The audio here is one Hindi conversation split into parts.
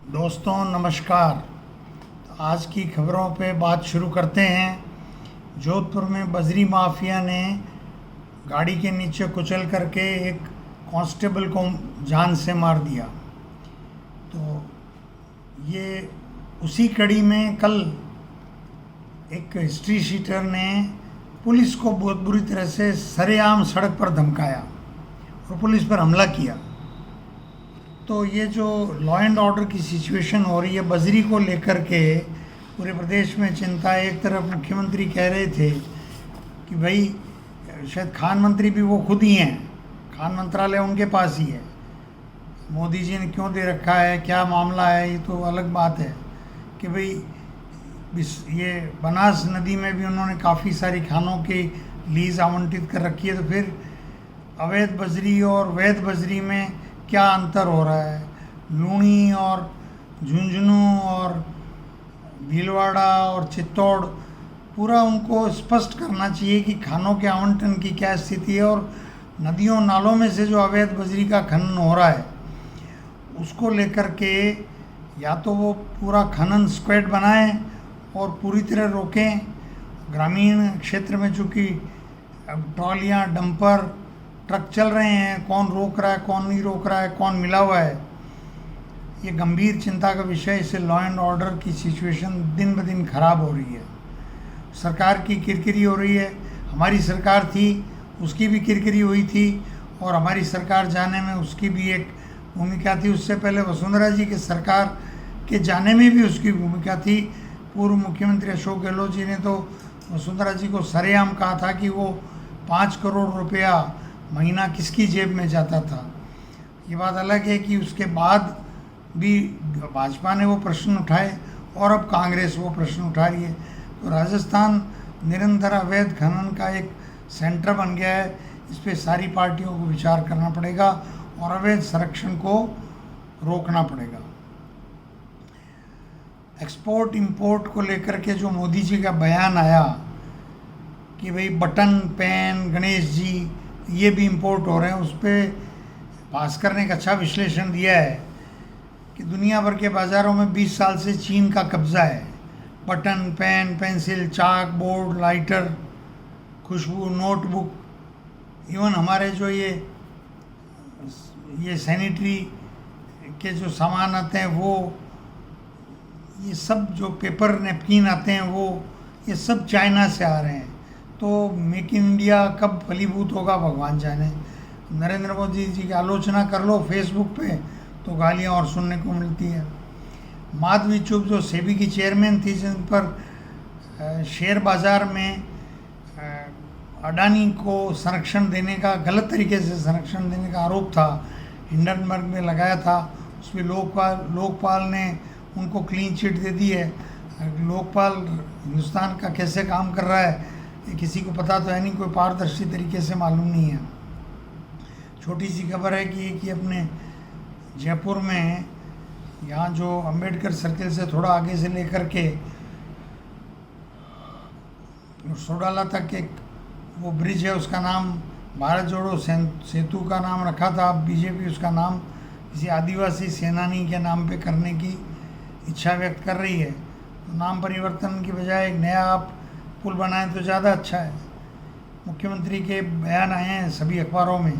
दोस्तों नमस्कार। आज की खबरों पे बात शुरू करते हैं। जोधपुर में बजरी माफिया ने गाड़ी के नीचे कुचल करके एक कांस्टेबल को जान से मार दिया। तो ये उसी कड़ी में कल एक हिस्ट्री शीटर ने पुलिस को बहुत बुरी तरह से सरेआम सड़क पर धमकाया और पुलिस पर हमला किया। तो ये जो लॉ एंड ऑर्डर की सिचुएशन हो रही है बजरी को लेकर के पूरे प्रदेश में चिंता। एक तरफ मुख्यमंत्री कह रहे थे कि भाई शायद खान मंत्री भी वो खुद ही हैं, खान मंत्रालय उनके पास ही है, मोदी जी ने क्यों दे रखा है, क्या मामला है, ये तो अलग बात है कि भाई ये बनास नदी में भी उन्होंने काफ़ी सारी खानों की लीज आवंटित कर रखी है। तो फिर अवैध बजरी और वैध बजरी में क्या अंतर हो रहा है? लूणी और झुंझुनू और भीलवाड़ा और चित्तौड़ पूरा उनको स्पष्ट करना चाहिए कि खानों के आवंटन की क्या स्थिति है और नदियों नालों में से जो अवैध बजरी का खनन हो रहा है उसको लेकर के या तो वो पूरा खनन स्क्वाड बनाएं और पूरी तरह रोकें। ग्रामीण क्षेत्र में चूँकि ट्रॉलियाँ डंपर ट्रक चल रहे हैं, कौन रोक रहा है कौन नहीं रोक रहा है, कौन मिला हुआ है, ये गंभीर चिंता का विषय। इससे लॉ एंड ऑर्डर की सिचुएशन दिन ब दिन खराब हो रही है। सरकार की किरकिरी हो रही है। हमारी सरकार थी उसकी भी किरकिरी हुई थी और हमारी सरकार जाने में उसकी भी एक भूमिका थी। उससे पहले वसुंधरा जी के सरकार के जाने में भी उसकी भूमिका थी। पूर्व मुख्यमंत्री अशोक गहलोत जी ने तो वसुंधरा जी को सरेआम कहा था कि वो 5 करोड़ रुपया महीना किसकी जेब में जाता था। ये बात अलग है कि उसके बाद भी भाजपा ने वो प्रश्न उठाए और अब कांग्रेस वो प्रश्न उठा रही है। तो राजस्थान निरंतर अवैध खनन का एक सेंटर बन गया है। इस पर सारी पार्टियों को विचार करना पड़ेगा और अवैध संरक्षण को रोकना पड़ेगा। एक्सपोर्ट इंपोर्ट को लेकर के जो मोदी जी का बयान आया कि भाई बटन पेन गणेश जी ये भी इंपोर्ट हो रहे हैं, उस पर भास्कर ने एक अच्छा विश्लेषण दिया है कि दुनिया भर के बाज़ारों में 20 साल से चीन का कब्जा है। बटन पेन पेंसिल चाक बोर्ड लाइटर खुशबू नोटबुक इवन हमारे जो ये सैनिटरी के जो सामान आते हैं वो ये सब जो पेपर नैपकिन आते हैं वो ये सब चाइना से आ रहे हैं। तो मेक इन इंडिया कब फलीभूत होगा भगवान जाने। नरेंद्र मोदी जी की आलोचना कर लो फेसबुक पे तो गालियाँ और सुनने को मिलती है। माधवी चुप जो सेबी की चेयरमैन थी जिन पर शेयर बाज़ार में अडानी को संरक्षण देने का गलत तरीके से संरक्षण देने का आरोप था, हिंडनबर्ग में लगाया था, उसमें लोकपाल ने उनको क्लीन चिट दे दी है। लोकपाल हिंदुस्तान का कैसे काम कर रहा है किसी को पता तो है नहीं, कोई पारदर्शी तरीके से मालूम नहीं है। छोटी सी खबर है कि अपने जयपुर में यहाँ जो अंबेडकर सर्किल से थोड़ा आगे से लेकर के सोडाला तक एक वो ब्रिज है, उसका नाम भारत जोड़ो सेतु का नाम रखा था। अब बीजेपी उसका नाम किसी आदिवासी सेनानी के नाम पे करने की इच्छा व्यक्त कर रही है। तो नाम परिवर्तन की बजाय एक नया आप पुल बनाएं तो ज़्यादा अच्छा है। मुख्यमंत्री के बयान आए हैं सभी अखबारों में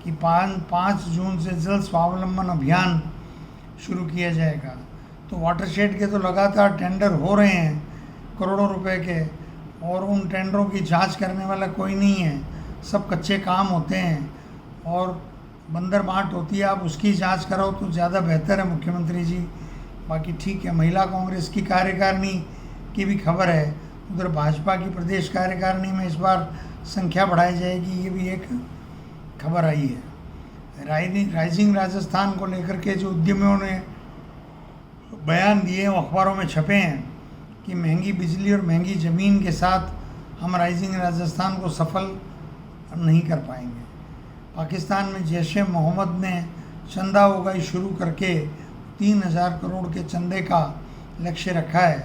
कि 5 जून से जल स्वावलंबन अभियान शुरू किया जाएगा। तो वाटरशेड के तो लगातार टेंडर हो रहे हैं करोड़ों रुपए के और उन टेंडरों की जांच करने वाला कोई नहीं है, सब कच्चे काम होते हैं और बंदर बांट होती है। आप उसकी जांच कराओ तो ज़्यादा बेहतर है मुख्यमंत्री जी। बाकी ठीक है, महिला कांग्रेस की कार्यकारिणी की भी खबर है, उधर भाजपा की प्रदेश कार्यकारिणी में इस बार संख्या बढ़ाई जाएगी, ये भी एक खबर आई है। राइजिंग राजस्थान को लेकर के जो उद्यमियों ने बयान दिए हैं वो अखबारों में छपे हैं कि महंगी बिजली और महंगी ज़मीन के साथ हम राइजिंग राजस्थान को सफल नहीं कर पाएंगे। पाकिस्तान में जैश ए मोहम्मद ने चंदा उगाही शुरू करके 3000 करोड़ के चंदे का लक्ष्य रखा है।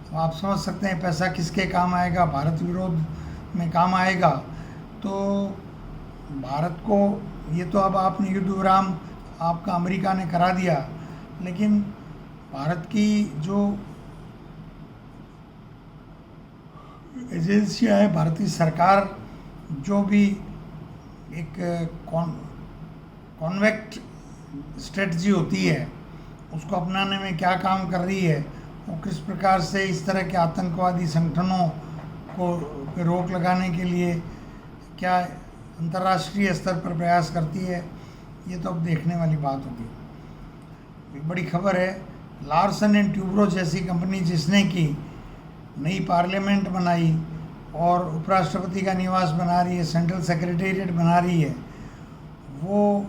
तो आप समझ सकते हैं पैसा किसके काम आएगा, भारत विरोध में काम आएगा। तो भारत को ये तो अब आपने युद्ध विराम आपका अमेरिका ने करा दिया, लेकिन भारत की जो एजेंसियां हैं, भारतीय सरकार जो भी एक कॉन्वेक्ट स्ट्रेटजी होती है उसको अपनाने में क्या काम कर रही है और किस प्रकार से इस तरह के आतंकवादी संगठनों को पे रोक लगाने के लिए क्या अंतर्राष्ट्रीय स्तर पर प्रयास करती है, ये तो अब देखने वाली बात होगी। एक बड़ी खबर है, लार्सन एंड ट्यूब्रो जैसी कंपनी जिसने की नई पार्लियामेंट बनाई और उपराष्ट्रपति का निवास बना रही है, सेंट्रल सेक्रेटेरिएट बना रही है, वो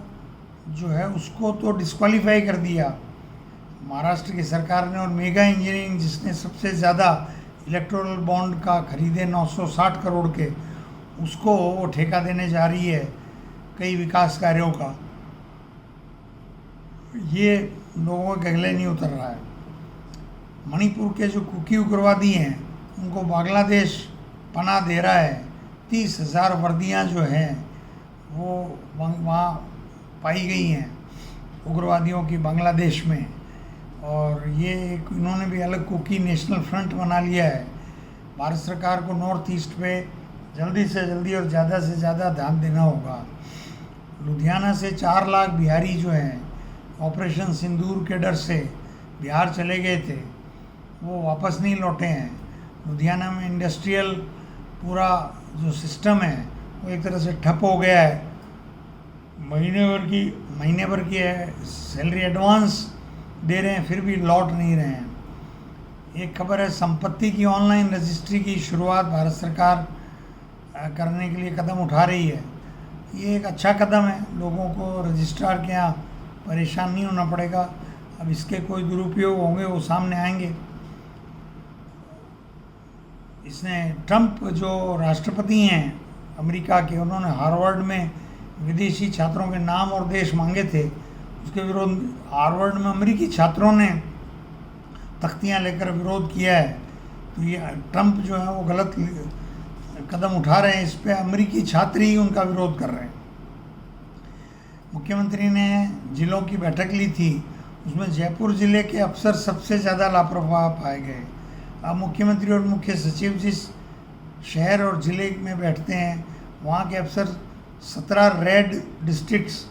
जो है उसको तो डिस्क्वालीफाई कर दिया महाराष्ट्र की सरकार ने। और मेगा इंजीनियरिंग जिसने सबसे ज़्यादा इलेक्टोरल बॉन्ड का खरीदे 960 करोड़ के, उसको वो ठेका देने जा रही है कई विकास कार्यों का। ये लोगों के गले नहीं उतर रहा है। मणिपुर के जो कुकी उग्रवादी हैं उनको बांग्लादेश पनाह दे रहा है। 30,000 वर्दियाँ जो हैं वो वहाँ पाई गई हैं उग्रवादियों की बांग्लादेश में। और ये इन्होंने भी अलग कुकी नेशनल फ्रंट बना लिया है। भारत सरकार को नॉर्थ ईस्ट पे जल्दी से जल्दी और ज़्यादा से ज़्यादा ध्यान देना होगा। लुधियाना से 4 लाख बिहारी जो हैं ऑपरेशन सिंदूर के डर से बिहार चले गए थे, वो वापस नहीं लौटे हैं। लुधियाना में इंडस्ट्रियल पूरा जो सिस्टम है वो एक तरह से ठप हो गया है। महीने भर की सैलरी एडवांस दे रहे हैं फिर भी लौट नहीं रहे हैं। एक खबर है, संपत्ति की ऑनलाइन रजिस्ट्री की शुरुआत भारत सरकार करने के लिए कदम उठा रही है। ये एक अच्छा कदम है, लोगों को रजिस्ट्रार के यहाँ परेशान नहीं होना पड़ेगा। अब इसके कोई दुरुपयोग होंगे वो सामने आएंगे। इसने ट्रंप जो राष्ट्रपति हैं अमेरिका के, उन्होंने हार्वर्ड में विदेशी छात्रों के नाम और देश मांगे थे, उसके विरोध हार्वर्ड में अमेरिकी छात्रों ने तख्तियां लेकर विरोध किया है। तो ये ट्रंप जो है वो गलत कदम उठा रहे हैं, इस पर अमेरिकी छात्र ही उनका विरोध कर रहे हैं। मुख्यमंत्री ने जिलों की बैठक ली थी, उसमें जयपुर जिले के अफसर सबसे ज़्यादा लापरवाह पाए गए। अब मुख्यमंत्री और मुख्य सचिव जिस शहर और ज़िले में बैठते हैं वहाँ के अफसर 17 रेड डिस्ट्रिक्ट्स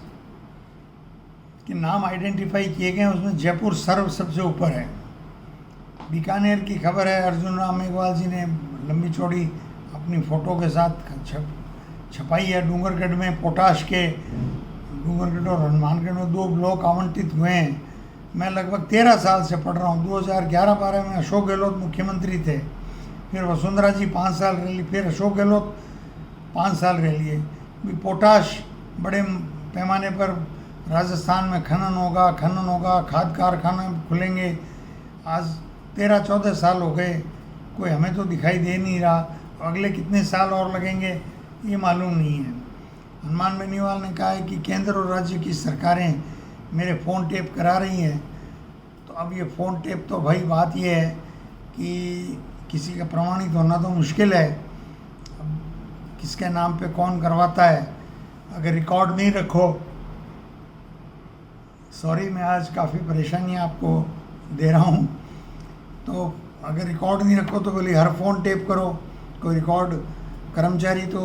के नाम आइडेंटिफाई किए गए हैं, उसमें जयपुर सबसे ऊपर है। बीकानेर की खबर है, अर्जुन राम मेघवाल जी ने लंबी चौड़ी अपनी फ़ोटो के साथ छपाई है। डूंगरगढ़ में पोटाश के डूंगरगढ़ और हनुमानगढ़ में 2 ब्लॉक आवंटित हुए हैं। मैं लगभग 13 साल से पढ़ रहा हूँ। 2011-12 में अशोक गहलोत मुख्यमंत्री थे, फिर वसुंधरा जी 5 साल रह ली, फिर अशोक गहलोत 5 साल रह लिए। पोटाश बड़े पैमाने पर राजस्थान में खनन होगा, खाद कारखाना खुलेंगे। आज 13-14 साल हो गए, कोई हमें तो दिखाई दे नहीं रहा। अगले कितने साल और लगेंगे ये मालूम नहीं है। हनुमान बेनीवाल ने कहा है कि केंद्र और राज्य की सरकारें मेरे फ़ोन टेप करा रही हैं। तो अब ये फ़ोन टेप तो भाई बात ये है कि किसी का प्रमाणित होना तो मुश्किल है। अब किसके नाम पे कौन करवाता है, अगर रिकॉर्ड नहीं रखो, सॉरी मैं आज काफ़ी परेशानी आपको दे रहा हूँ, तो अगर रिकॉर्ड नहीं रखो तो बोले हर फ़ोन टेप करो। कोई रिकॉर्ड, कर्मचारी तो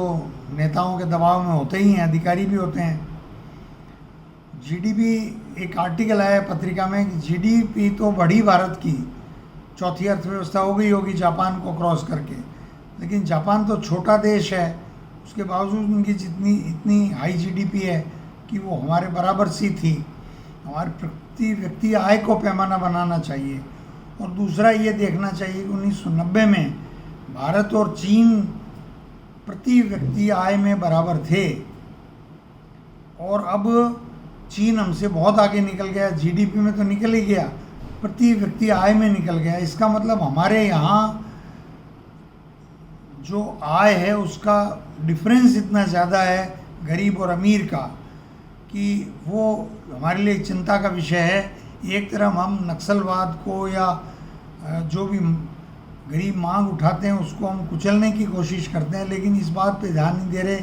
नेताओं के दबाव में होते ही हैं, अधिकारी भी होते हैं। जीडीपी, एक आर्टिकल आया है पत्रिका में कि जीडीपी तो बढ़ी भारत की, चौथी अर्थव्यवस्था हो गई होगी जापान को क्रॉस करके, लेकिन जापान तो छोटा देश है, उसके बावजूद उनकी इतनी हाई जीडीपी है कि वो हमारे बराबर सी थी। हमारे प्रति व्यक्ति आय को पैमाना बनाना चाहिए। और दूसरा ये देखना चाहिए कि 1990 में भारत और चीन प्रति व्यक्ति आय में बराबर थे और अब चीन हमसे बहुत आगे निकल गया। जीडीपी में तो निकल ही गया, प्रति व्यक्ति आय में निकल गया। इसका मतलब हमारे यहाँ जो आय है उसका डिफरेंस इतना ज़्यादा है गरीब और अमीर का कि वो हमारे लिए चिंता का विषय है। एक तरफ हम नक्सलवाद को या जो भी गरीब मांग उठाते हैं उसको हम कुचलने की कोशिश करते हैं, लेकिन इस बात पे ध्यान नहीं दे रहे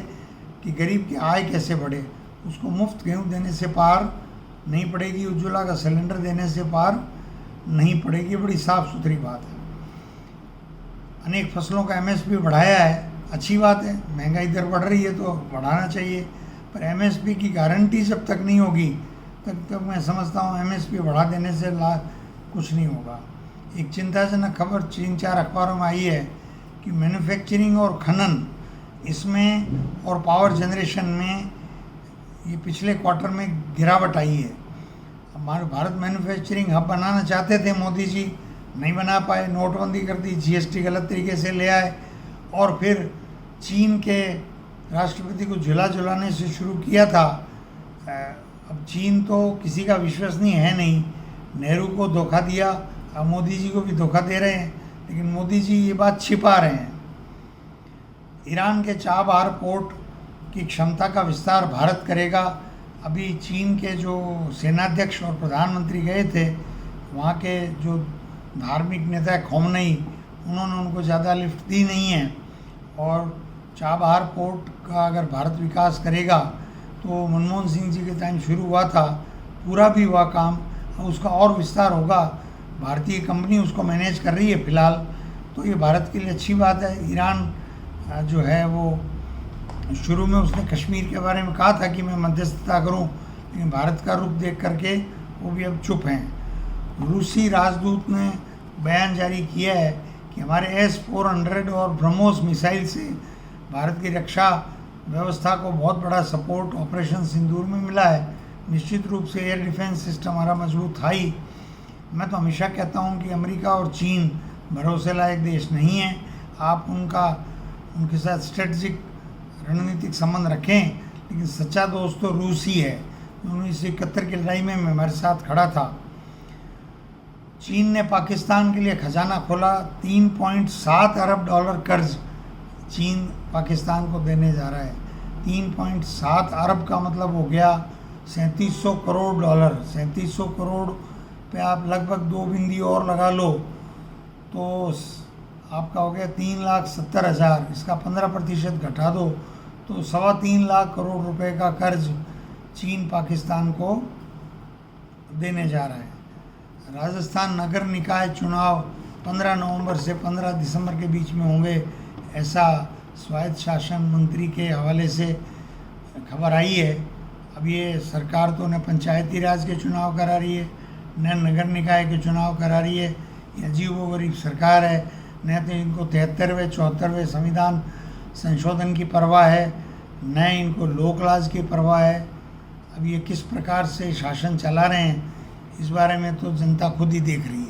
कि गरीब की आय कैसे बढ़े। उसको मुफ्त गेहूँ देने से पार नहीं पड़ेगी, उज्ज्वला का सिलेंडर देने से पार नहीं पड़ेगी, बड़ी साफ़ सुथरी बात है। अनेक फसलों का एमएसपी बढ़ाया है, अच्छी बात है, महंगाई दर बढ़ रही है तो बढ़ाना चाहिए, पर एमएसपी की गारंटी जब तक नहीं होगी तब तक मैं समझता हूँ एमएसपी बढ़ा देने से कुछ नहीं होगा। एक चिंताजनक खबर 3-4 अखबारों में आई है कि मैन्युफैक्चरिंग और खनन इसमें और पावर जनरेशन में ये पिछले क्वार्टर में गिरावट आई है। हमारे भारत मैन्युफैक्चरिंग हब बनाना चाहते थे मोदी जी, नहीं बना पाए, नोटबंदी कर दी, जीएसटी गलत तरीके से ले आए और फिर चीन के राष्ट्रपति को झुलाने से शुरू किया था। अब चीन तो किसी का विश्वसनीय है नहीं, नेहरू को धोखा दिया, अब मोदी जी को भी धोखा दे रहे हैं, लेकिन मोदी जी ये बात छिपा रहे हैं। ईरान के चाबहार पोर्ट की क्षमता का विस्तार भारत करेगा। अभी चीन के जो सेनाध्यक्ष और प्रधानमंत्री गए थे, वहाँ के जो धार्मिक नेता खोमनई, उन्होंने उनको ज़्यादा लिफ्ट दी नहीं है, और चाबहार पोर्ट का अगर भारत विकास करेगा तो मनमोहन सिंह जी के टाइम शुरू हुआ था, पूरा भी हुआ काम, उसका और विस्तार होगा। भारतीय कंपनी उसको मैनेज कर रही है फ़िलहाल, तो ये भारत के लिए अच्छी बात है। ईरान जो है वो शुरू में उसने कश्मीर के बारे में कहा था कि मैं मध्यस्थता करूं, लेकिन भारत का रुख देख करके वो भी अब चुप हैं। रूसी राजदूत ने बयान जारी किया है कि हमारे S-400 और ब्रह्मोस मिसाइल से भारत की रक्षा व्यवस्था को बहुत बड़ा सपोर्ट ऑपरेशन सिंदूर में मिला है। निश्चित रूप से एयर डिफेंस सिस्टम हमारा मजबूत था ही। मैं तो हमेशा कहता हूं कि अमेरिका और चीन भरोसे लायक देश नहीं है। आप उनके साथ स्ट्रेटजिक रणनीतिक संबंध रखें, लेकिन सच्चा दोस्त तो रूस ही है। 1971 की लड़ाई में हमारे साथ खड़ा था। चीन ने पाकिस्तान के लिए खजाना खोला, $3.7 अरब कर्ज चीन पाकिस्तान को देने जा रहा है। 3.7 अरब का मतलब हो गया $3700 करोड़। 3700 करोड़ पे आप लगभग 2 बिंदी और लगा लो तो आपका हो गया 3,70,000। इसका 15% घटा दो तो 3.25 लाख करोड़ रुपए का कर्ज चीन पाकिस्तान को देने जा रहा है। राजस्थान नगर निकाय चुनाव 15 नवंबर से 15 दिसंबर के बीच में होंगे, ऐसा स्वायत्त शासन मंत्री के हवाले से खबर आई है। अब ये सरकार तो न पंचायती राज के चुनाव करा रही है, न नगर निकाय के चुनाव करा रही है। ये अजीबोगरीब सरकार है। न तो इनको 73वें 74वें संविधान संशोधन की परवाह है, न इनको लोकलाज की परवाह है। अब ये किस प्रकार से शासन चला रहे हैं, इस बारे में तो जनता खुद ही देख रही है।